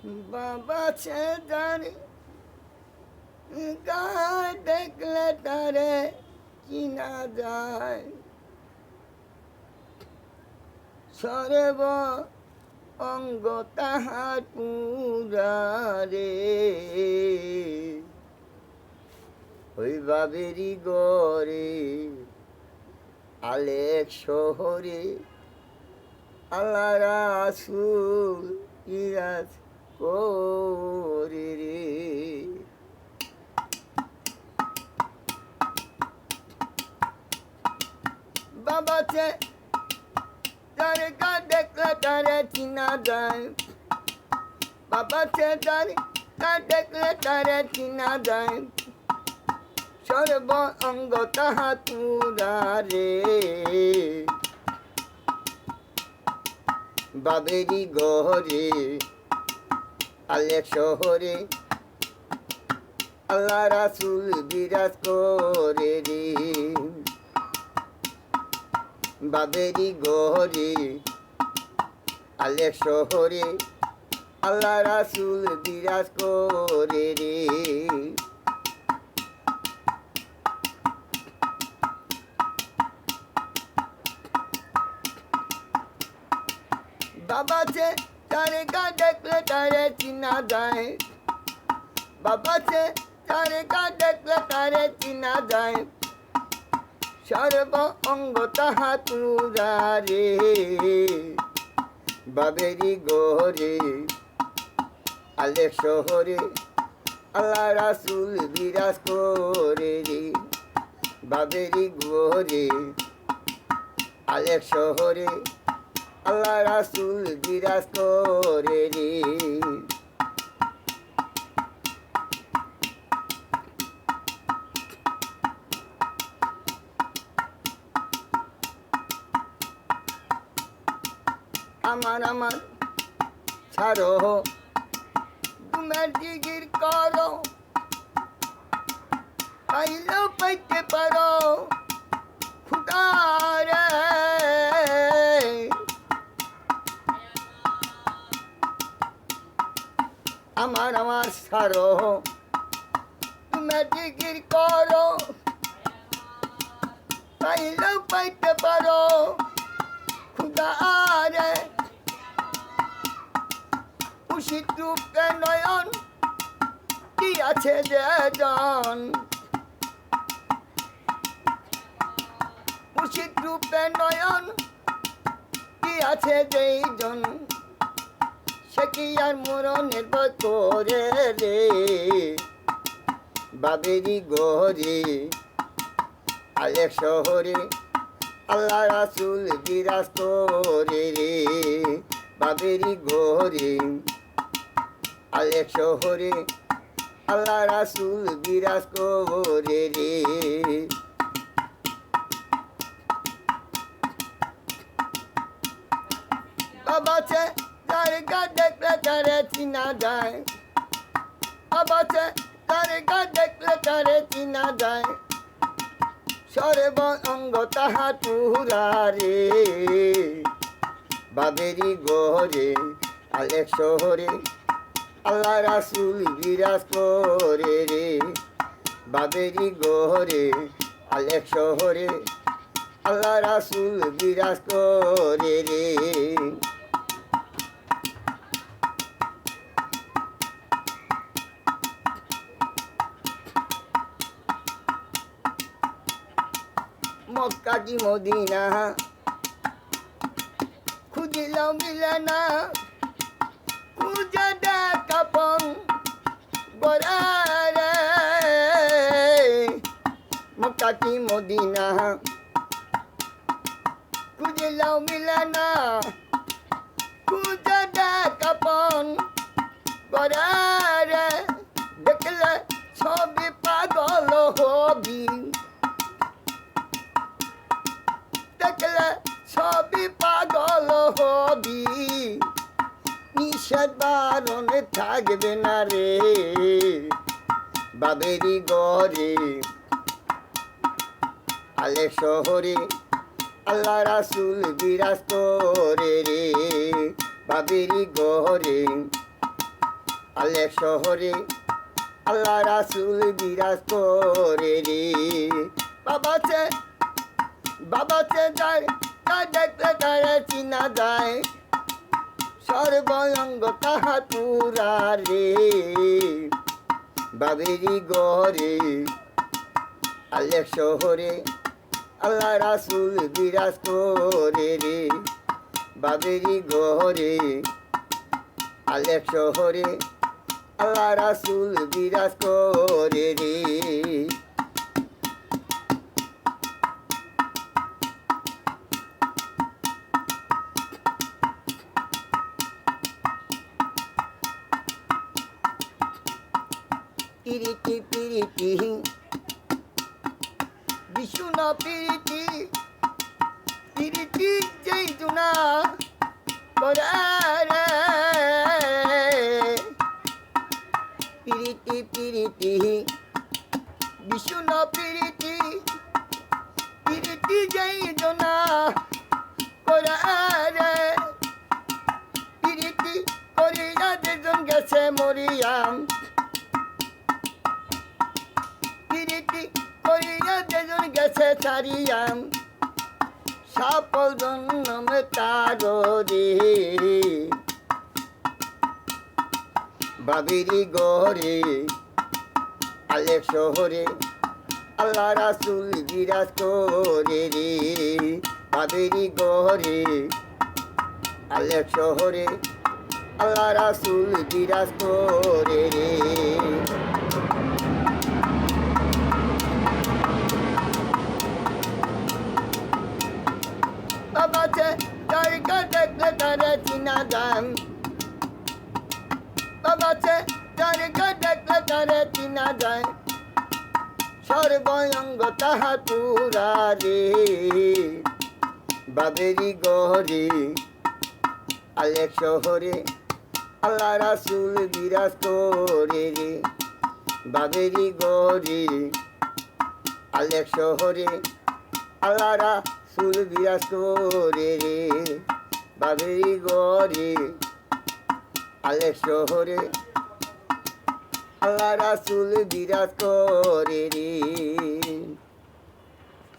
বাবা সে জানে গায়ে দেখলে তারে চিনা যায় সর্ব অঙ্গ তাহার পুরারে ওই বাবেরি গরে আলেক শহরে আল্লাহ রাসূল ইরাজ করে রে বাবা সে তারে কা দেখলে তারে চিনা যায় বাবা সে তারে কা দেখলে তারে চিনা যায় সর্ব অঙ্গ তাহা পুরারে বাবেরি গহরে আলেক শহরে আল্লাহ রাসূল বিরাজ করে রে বাবেরি গহরে আলেক শহরে আল্লাহ রাসূল বিরাজ করে রে বাবা সে তারে কা দেখলে তারে চিনা যায় বাবা সে তারে কা দেখলে তারে চিনা যায় সর্ব অঙ্গ তাহা তুরারে বাবেরি গহরে আলেক শহরে আল্লাহ রাসূল বিরাজ করে রে বাবেরি গহরে আলেক শহরে আল্লাহ রাসূল বিরাজ করে রে আমার ছাড়ো তোমার জিগির করো পাইলেও পাইতে পারো খুদারে আমার ছাড়ো তোমার জিগির করো পাইলেও পাইতে পারো খুদারে উষিত রূপে নয়ন কি আছে যে জন উষিত রূপে নয়ন কি আছে যেই জন সে কি আর মরণের ভয় করে রে বাবেরি গহরে আলেক শহরে আল্লাহ রাসূল বিরাজ করে রে বাবেরি গহরে আলেক শহরে আল্লাহ রাসূল বিরাজ করে রে বাবা সে তারে কা দেখলে তারে চিনা যায় বাবা সে তারে কা দেখলে তারে চিনা যায় সর্ব অঙ্গ তাহা তুরারে বাবেরি গহরে আলেক শহরে আল্লাহ রাসূল বিরাজ করে রে বাবেরি গহরে আলেক শহরে আল্লাহ রাসূল বিরাজ করে রে মক্কা কি মদিনা খুঁজিলাম মিলে না খুঁজে দেখাপন গড়ারে মক্কা কি মদিনা খুঁজিলাম মিলে না খুঁজে দেখাপন গড়ারে দেখলে ছবি পাগল হবি দেখলে ছবি পাগল হবি নিষেধ বারণে থাকবে না রে বাবেরি গহরে আলেক শহরে আল্লাহ রাসূল বিরাজ করে রে বাবেরি গহরে আলেক শহরে আল্লাহ রাসূল বিরাজ করে রে। বাবাতে যায় তার দেখলে তারে চিনা যায়, সর্বঙ্গ তাহা পুরা রে। বাবেরি গরে আলেক শহরে আল্লাহ রাসূল বিরাজ করে রে। বাবেরি গরে আলেক শহরে আল্লাহ রাসূল বিরাজ করে রে। পিরিতি পিরিতি বিশুনা পিরিতি পিরিতি যেই দুনা করে পিরিতি পিরিতি বিশুনা পিরিতি পিরিতি যেই দুনা করে পিরিতি করিয়া যেজন গেছে মরিয়াম, পিরিতি করিয়া যেজন গেছে ছাড়িয়াম, সফল জন্ম তারো রে। বাবেরি গরে আলেক শহরে আল্লাহ রাসূল বিরাজ করে রে। বাবেরি গরে আলেক শহরে আল্লাহ রাসূল বিরাজ করে রে। বাবাতে জায়গা দেখলে তারে চিনা যায়, বাবাতে জায়গা দেখলে তারে চিনা যায়, সর্বঙ্গ তাহা পুরা রে। বাবেরি গরে আলেক শহরে আল্লাহ রাসূল বিরাজ করে রে। বাবেরি গরে আলেক শহরে আল্লাহ রাসূল বিরাজ করে রে। বাবেরি গরে আলেক শহরে আল্লাহ রাসূল বিরাজ করে রে।